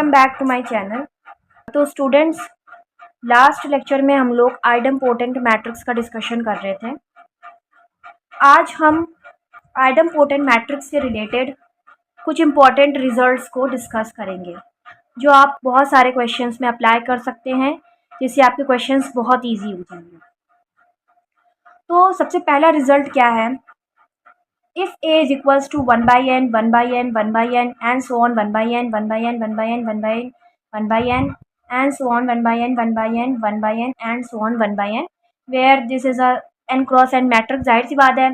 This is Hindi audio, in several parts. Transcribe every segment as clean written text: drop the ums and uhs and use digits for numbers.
Welcome back to my channel. तो स्टूडेंट्स, लास्ट लेक्चर में हम लोग आइडम्पोटेंट मैट्रिक्स का डिस्कशन कर रहे थे। आज हम आइडम्पोटेंट मैट्रिक्स से रिलेटेड कुछ इम्पॉर्टेंट रिजल्ट्स को डिस्कस करेंगे, जो आप बहुत सारे क्वेश्चंस में अप्लाई कर सकते हैं, जिससे आपके क्वेश्चंस बहुत ईजी हो जाएंगे। तो सबसे पहला रिजल्ट क्या है? If a is equals to 1 by n, 1 by n, 1 by n, and so on, 1 by n, 1 by n, 1 by n, 1 by n, 1 by n, and so on, 1 by n, 1 by n, 1 by n, and so on, 1 by n, where this is a n cross n matrix. जाहिर सी बात है,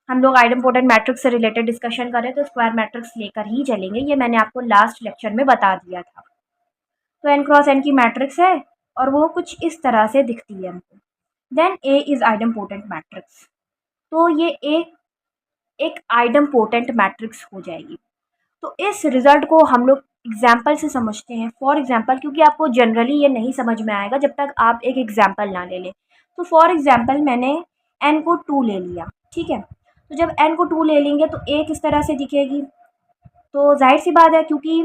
हम लोग आइडम्पोटेंट मैट्रिक्स से रिलेटेड डिस्कशन करें तो स्क्वायर मैट्रिक्स लेकर ही चलेंगे। ये मैंने आपको लास्ट लेक्चर में बता दिया था। तो n क्रॉस n की मैट्रिक्स है और वो कुछ इस तरह से दिखती है हमको। Then a is idempotent matrix. तो ये एक आइडम्पोटेंट मैट्रिक्स हो जाएगी। तो इस रिज़ल्ट को हम लोग एग्जाम्पल से समझते हैं। फॉर एग्जाम्पल, क्योंकि आपको जनरली ये नहीं समझ में आएगा जब तक आप एक एग्जाम्पल ना ले लें। तो फॉर एग्जाम्पल मैंने n को 2 ले लिया, ठीक है। तो जब n को 2 ले लेंगे तो a किस तरह से दिखेगी? तो जाहिर सी बात है, क्योंकि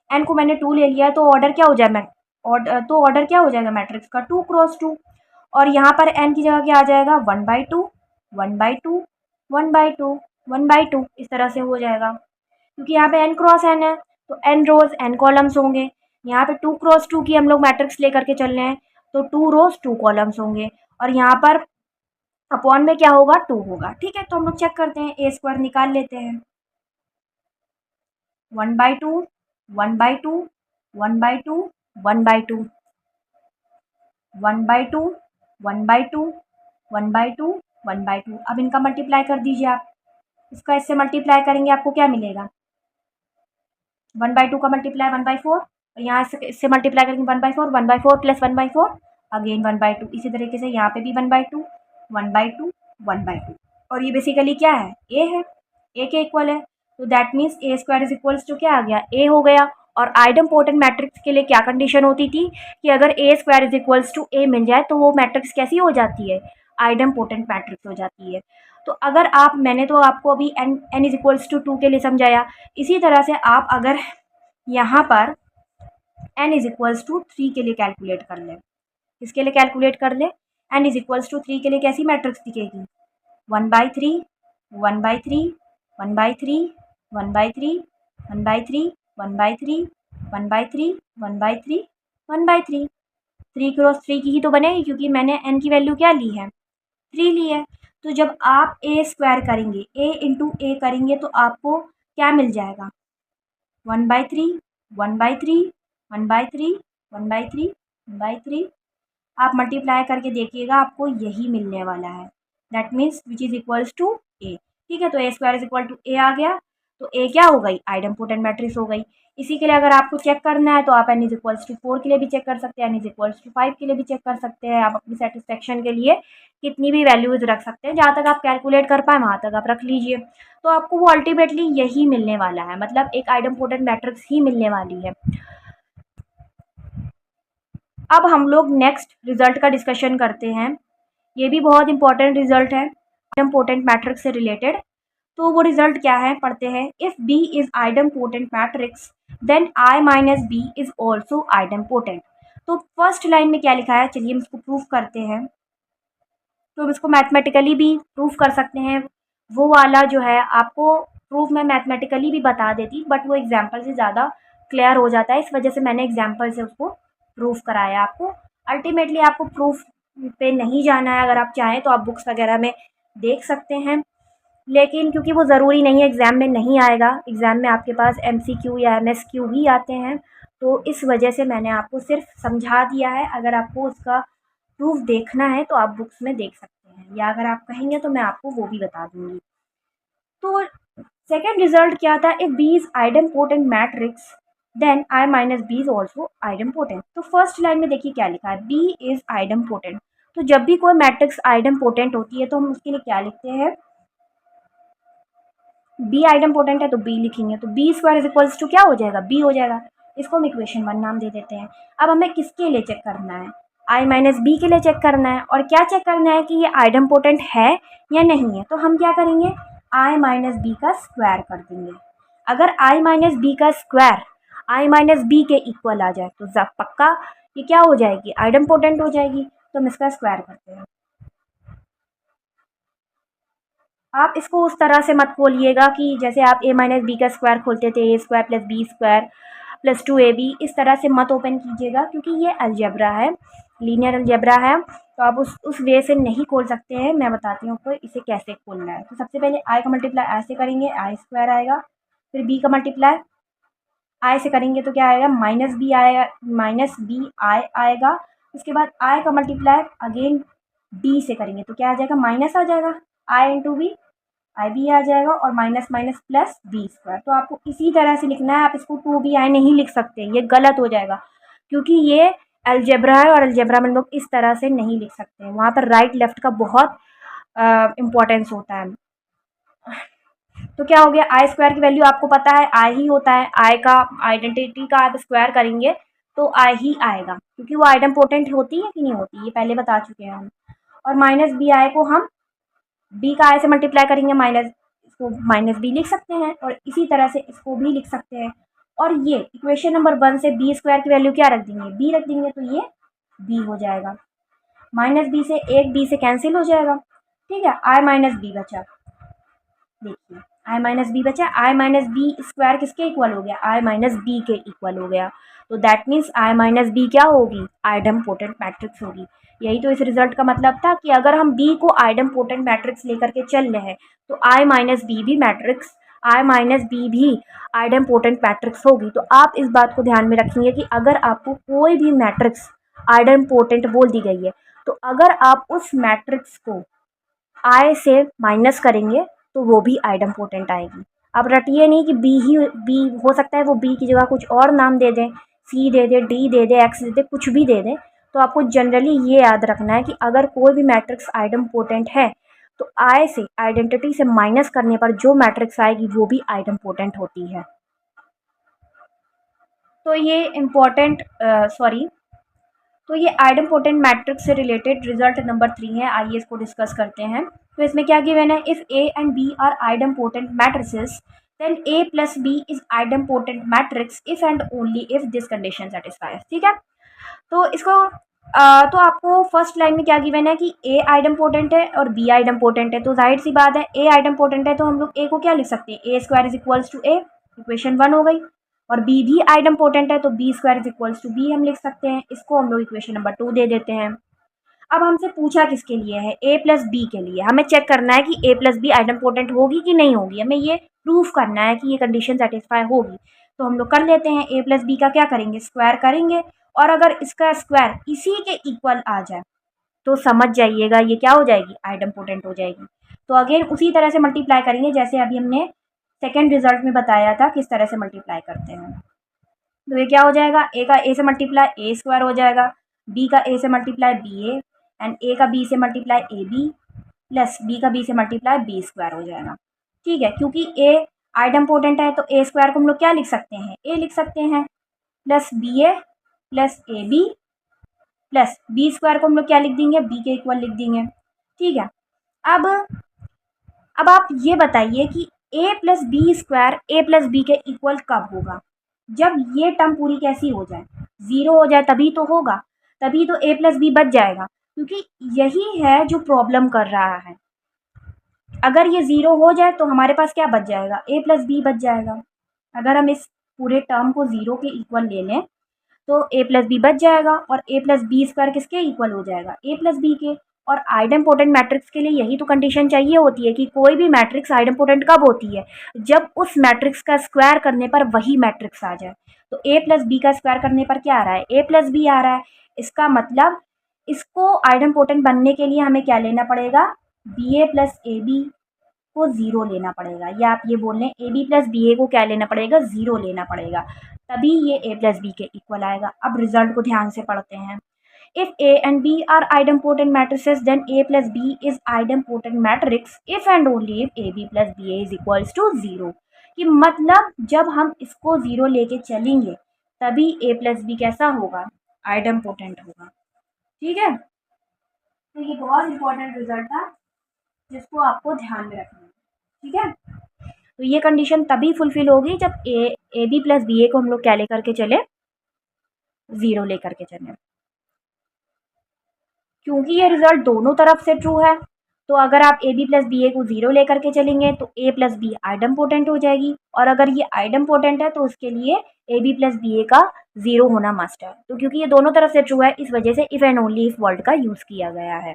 n को मैंने 2 ले लिया है तो ऑर्डर क्या हो जाएगा? ऑर्डर क्या हो जाएगा मैट्रिक्स का? 2 क्रॉस 2। और यहाँ पर n की जगह क्या आ जाएगा? 1/2, 1/2, 1/2, 1/2, इस तरह से हो जाएगा। क्योंकि यहाँ पे n क्रॉस n है तो n रोज n कॉलम्स होंगे। यहाँ पे 2 क्रॉस 2 की हम लोग मैट्रिक्स लेकर के चल रहे हैं तो 2 रोज 2 कॉलम्स होंगे। और यहाँ पर अपॉन में क्या होगा? 2 होगा, ठीक है। तो हम लोग चेक करते हैं, a स्क्वायर निकाल लेते हैं। 1/2, 1/2, 1/2, 1/2, 1/2, 1/2, 1/2, 1/2। अब इनका मल्टीप्लाई कर दीजिए आप। इसका इससे मल्टीप्लाई करेंगे, आपको क्या मिलेगा? 1/2 का मल्टीप्लाई 1/4, और यहाँ इससे मल्टीप्लाई करेंगे 1/4, 1/4 प्लस 1/4 अगेन 1/2। इसी तरीके से यहाँ पे भी 1/2, 1/2, 1/2। और ये बेसिकली क्या है? a है, a के इक्वल है। तो that means a square is equals to क्या आ गया? a हो गया। और आइडम्पोटेंट मैट्रिक्स के लिए क्या कंडीशन होती थी कि अगर a square is equals to a मिल जाए तो वो मैट्रिक्स कैसी हो जाती है? आइडम्पोटेंट मैट्रिक्स हो जाती है। तो अगर आप, मैंने तो आपको अभी n इज इक्वल्स टू 2 के लिए समझाया, इसी तरह से आप अगर यहाँ पर n इज इक्वल्स टू 3 के लिए कैलकुलेट कर लें। किसके लिए कैलकुलेट कर लें? n इज इक्वल्स टू 3 के लिए कैसी मैट्रिक्स दिखेगी? 1/3, 1/3, 1/3, 1/3, 1/3, 1/3, 1/3, 1/3, 1/3। 3 क्रॉस 3 की ही तो बनेगी, क्योंकि मैंने n की वैल्यू क्या ली है? 3 ली है। तो जब आप a स्क्वायर करेंगे, a इंटू a करेंगे तो आपको क्या मिल जाएगा? 1/3, 1/3, 1/3, 1/3, 1/3। आप मल्टीप्लाई करके देखिएगा, आपको यही मिलने वाला है। That means which is equals to a, ठीक है। तो a square is equal to a आ गया। तो a क्या हो गई? आइडम्पोटेंट मैट्रिक्स हो गई। इसी के लिए अगर आपको चेक करना है तो आप n इज इक्वल्स टू 4 के लिए भी चेक कर सकते हैं, n इज इक्वल्स टू 5 के लिए भी चेक कर सकते हैं। आप अपनी सेटिस्फेक्शन के लिए कितनी भी वैल्यूज रख सकते हैं, जहाँ तक आप कैलकुलेट कर पाए वहाँ तक आप रख लीजिए। तो आपको वो अल्टीमेटली यही मिलने वाला है, मतलब एक आइडम्पोटेंट मैट्रिक्स ही मिलने वाली है। अब हम लोग नेक्स्ट रिजल्ट का डिस्कशन करते हैं। ये भी बहुत इंपॉर्टेंट रिजल्ट है आइडम्पोटेंट मैट्रिक्स से रिलेटेड। तो वो रिजल्ट क्या है, पढ़ते हैं। If B is idempotent matrix then I minus B is also idempotent. तो फर्स्ट लाइन में क्या लिखा है, चलिए हम इसको प्रूफ करते हैं। तो हम इसको मैथमेटिकली भी प्रूफ कर सकते हैं। वो वाला जो है आपको प्रूफ में मैथमेटिकली भी बता देती, बट वो एग्जाम्पल से ज़्यादा क्लियर हो जाता है, इस वजह से मैंने एग्जाम्पल से उसको प्रूफ कराया आपको। अल्टीमेटली आपको प्रूफ पे नहीं जाना है, अगर आप चाहें तो आप बुक्स वगैरह में देख सकते हैं, लेकिन क्योंकि वो ज़रूरी नहीं है, एग्ज़ाम में नहीं आएगा। एग्ज़ाम में आपके पास MCQ या MSQ भी आते हैं, तो इस वजह से मैंने आपको सिर्फ समझा दिया है। अगर आपको उसका प्रूफ देखना है तो आप बुक्स में देख सकते हैं, या अगर आप कहेंगे तो मैं आपको वो भी बता दूँगी। तो सेकेंड रिजल्ट क्या था? If B is idempotent matrix then I minus B is also idempotent. तो फर्स्ट लाइन में देखिए क्या लिखा है, B इज आइडम्पोटेंट। तो जब भी कोई मैट्रिक्स आइडम्पोटेंट होती है तो हम उसके लिए क्या लिखते हैं? B आइडम्पोटेंट है तो B लिखेंगे। तो B square is equals to क्या हो जाएगा? B हो जाएगा। इसको हम इक्वेशन 1 नाम दे देते हैं। अब हमें किसके लिए चेक करना है? I माइनस B के लिए चेक करना है। और क्या चेक करना है कि ये आइडम्पोटेंट है या नहीं है। तो हम क्या करेंगे? I माइनस B का स्क्वायर कर देंगे। अगर I माइनस B का स्क्वायर आई माइनस बी के इक्वल आ जाए तो पक्का ये क्या हो जाएगी, आइडम्पोटेंट हो जाएगी। तो हम इसका स्क्वायर करते हैं। आप इसको उस तरह से मत खोलिएगा कि जैसे आप ए माइनस बी का स्क्वायर खोलते थे, A square plus B square plus 2ab, इस तरह से मत ओपन कीजिएगा क्योंकि ये अलजेब्रा है, लीनियर अलजेब्रा है, तो आप उस वे से नहीं खोल सकते हैं। मैं बताती हूँ आपको इसे कैसे खोलना है। तो सबसे पहले आई का मल्टीप्लाई आई से करेंगे, आई स्क्वायर आएगा। फिर बी का मल्टीप्लाई आई से करेंगे तो क्या आएगा, माइनस बी आएगा, माइनस बी आई आएगा। उसके बाद आई का मल्टीप्लाई अगेन बी से करेंगे तो क्या आ जाएगा, माइनस आ जाएगा, I into B, I B आ जाएगा, और minus minus plus B square. तो आपको इसी तरह से लिखना है, आप इसको 2b आई नहीं लिख सकते, ये गलत हो जाएगा क्योंकि ये अलजेब्रा है और अलजेब्रा में लोग इस तरह से नहीं लिख सकते हैं, वहाँ पर राइट लेफ्ट का बहुत इम्पोर्टेंस होता है। तो क्या हो गया, आई स्क्वायर की वैल्यू आपको पता है आई ही होता है, आई का आइडेंटिटी का आप स्क्वायर करेंगे तो आई ही आएगा क्योंकि वो आइडम्पोटेंट होती है कि नहीं होती, ये पहले बता चुके हैं हम। और माइनस बी आई को हम बी का आई से मल्टीप्लाई करेंगे, माइनस इसको माइनस बी लिख सकते हैं, और इसी तरह से इसको भी लिख सकते हैं। और ये इक्वेशन नंबर 1 से बी स्क्वायर की वैल्यू क्या रख देंगे, बी रख देंगे, तो ये बी हो जाएगा। माइनस बी से एक बी से कैंसिल हो जाएगा, ठीक है, आई माइनस बी बचा। देखिए आई माइनस बी बचा, आई माइनस बी स्क्वायर किसके इक्वल हो गया, आई माइनस बी के इक्वल हो गया। तो that means I minus B क्या होगी, आइडम्पोटेंट मैट्रिक्स होगी। यही तो इस रिजल्ट का मतलब था कि अगर हम बी को आइडम्पोटेंट मैट्रिक्स लेकर के चल रहे हैं तो आई माइनस बी भी मैट्रिक्स, आई माइनस बी भी आइडम्पोटेंट मैट्रिक्स होगी। तो आप इस बात को ध्यान में रखेंगे कि अगर आपको कोई भी मैट्रिक्स आइडम्पोटेंट बोल दी गई है तो अगर आप उस मैट्रिक्स को आई से माइनस करेंगे तो वो भी आइडम्पोटेंट आएगी। अब रटिए नहीं कि बी हो सकता है वो बी की जगह कुछ और नाम दे दें, सी दे दे, डी दे दे, एक्स दे दे, कुछ भी दे दें। तो आपको जनरली ये याद रखना है कि अगर कोई भी मैट्रिक्स आइडम्पोटेंट है तो आई से आइडेंटिटी से माइनस करने पर जो मैट्रिक्स आएगी वो भी आइडम्पोटेंट होती है। तो ये इम्पोर्टेंट तो ये आइडम्पोटेंट मैट्रिक्स से रिलेटेड रिजल्ट नंबर 3 है, आइए इसको डिस्कस करते हैं। तो इसमें क्या गिवन है, if A and B are idempotent matrices then A plus B is idempotent matrix if and only if this condition satisfies. ठीक है, तो इसको तो आपको फर्स्ट लाइन में क्या गिवन है कि ए आइडम्पोटेंट है और बी आइडम्पोटेंट है, तो जाहिर सी बात है ए आइडम्पोटेंट है तो हम लोग ए को क्या लिख सकते हैं, A square is equals to A, equation 1 हो गई। और बी भी आइडम्पोटेंट है तो B square is equals to B हम लिख सकते हैं, इसको हम लोग इक्वेशन नंबर 2 दे देते हैं। अब हमसे पूछा किसके लिए है, ए प्लस बी के लिए। हमें चेक करना है कि ए प्लस बी आइडम्पोटेंट होगी कि नहीं होगी, हमें ये प्रूफ करना है कि ये कंडीशन सेटिस्फाई होगी। तो हम लोग कर लेते हैं, ए प्लस बी का क्या करेंगे, स्क्वायर करेंगे, और अगर इसका स्क्वायर इसी के इक्वल आ जाए तो समझ जाइएगा ये क्या हो जाएगी, आइडम्पोटेंट हो जाएगी। तो अगेन उसी तरह से मल्टीप्लाई करेंगे जैसे अभी हमने सेकेंड रिजल्ट में बताया था किस तरह से मल्टीप्लाई करते हैं। तो ये क्या हो जाएगा, ए का ए से मल्टीप्लाई ए स्क्वायर हो जाएगा, बी का ए से multiply B A, and A का बी से multiply A B, plus B का बी से मल्टीप्लाई बी स्क्वायर हो जाएगा। ठीक है, क्योंकि ए आइडम्पोटेंट है तो ए स्क्वायर को हम लोग क्या लिख सकते हैं, ए लिख सकते हैं, plus B A plus A B, plus B square को हम लोग क्या लिख देंगे, बी के इक्वल लिख देंगे। ठीक है, अब अब आप ये बताइए कि ए प्लस बी स्क्वायर ए प्लस बी के इक्वल कब होगा, जब ये टर्म पूरी कैसी हो जाए, ज़ीरो हो जाए तभी तो होगा, तभी तो ए प्लस बी बच जाएगा, क्योंकि यही है जो प्रॉब्लम कर रहा है। अगर ये ज़ीरो हो जाए तो हमारे पास क्या बच जाएगा, ए प्लस बी बच जाएगा। अगर हम इस पूरे टर्म को ज़ीरो के इक्वल ले लें तो ए प्लस बी बच जाएगा, और ए प्लस बी स्क्वायर किसके इक्वल हो जाएगा, ए प्लस बी के। और आइडम्पोटेंट मैट्रिक्स के लिए यही तो कंडीशन चाहिए होती है कि कोई भी मैट्रिक्स आइडम्पोटेंट कब होती है, जब उस मैट्रिक्स का स्क्वायर करने पर वही मैट्रिक्स आ जाए। तो ए प्लस बी का स्क्वायर करने पर क्या आ रहा है, ए प्लस बी आ रहा है। इसका मतलब इसको आइडम्पोटेंट बनने के लिए हमें क्या लेना पड़ेगा, B A plus A B को ज़ीरो लेना पड़ेगा, या आप ये बोल लें A B plus B A को क्या लेना पड़ेगा, ज़ीरो लेना पड़ेगा, तभी ये ए प्लस बी के इक्वल आएगा। अब रिजल्ट को ध्यान से पढ़ते हैं। If A and B are idempotent matrices then A plus B is idempotent matrix if and only if A B plus B A is equals to zero. कि मतलब जब हम इसको ज़ीरो लेके चलेंगे तभी ए प्लस बी कैसा होगा, आइडम्पोटेंट होगा। ठीक है, तो ये बहुत इंपॉर्टेंट रिजल्ट था जिसको आपको ध्यान में रखना है। ठीक है, तो ये कंडीशन तभी फुलफिल होगी जब ए बी प्लस बी ए को हम लोग क्या लेकर के चले, 0 लेकर के चले। क्योंकि ये रिजल्ट दोनों तरफ से ट्रू है, तो अगर आप ए बी प्लस बी ए को 0 लेकर के चलेंगे तो ए प्लस बी आइडम्पोटेंट हो जाएगी, और अगर ये आइडम्पोटेंट है तो उसके लिए ए बी प्लस बी ए का 0 होना मस्ट है। तो क्योंकि ये दोनों तरफ से ट्रू है, इस वजह से if and only if word का यूज किया गया है।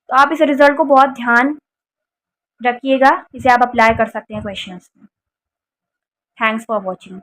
तो आप इस रिजल्ट को बहुत ध्यान रखिएगा, इसे आप अप्लाई कर सकते हैं क्वेश्चंस में। Thanks for watching.